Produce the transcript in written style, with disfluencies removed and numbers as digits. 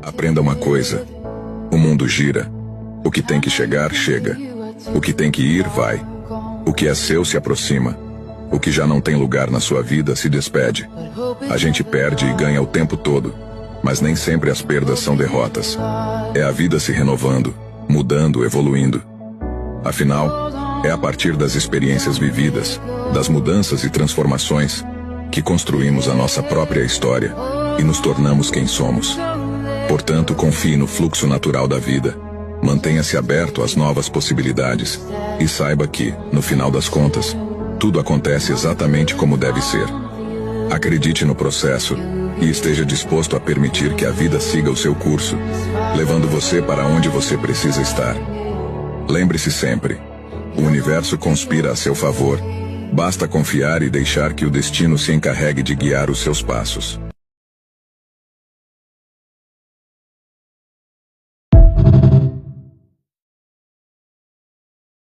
Aprenda uma coisa: o mundo gira. O que tem que chegar, chega. O que tem que ir, vai. O que é seu se aproxima. O que já não tem lugar na sua vida se despede. A gente perde e ganha o tempo todo, mas nem sempre as perdas são derrotas. É a vida se renovando, mudando, evoluindo. Afinal, é a partir das experiências vividas, das mudanças e transformações, que construímos a nossa própria história e nos tornamos quem somos. Portanto, confie no fluxo natural da vida, mantenha-se aberto às novas possibilidades e saiba que, no final das contas, tudo acontece exatamente como deve ser. Acredite no processo e esteja disposto a permitir que a vida siga o seu curso, levando você para onde você precisa estar. Lembre-se sempre: o universo conspira a seu favor. Basta confiar e deixar que o destino se encarregue de guiar os seus passos.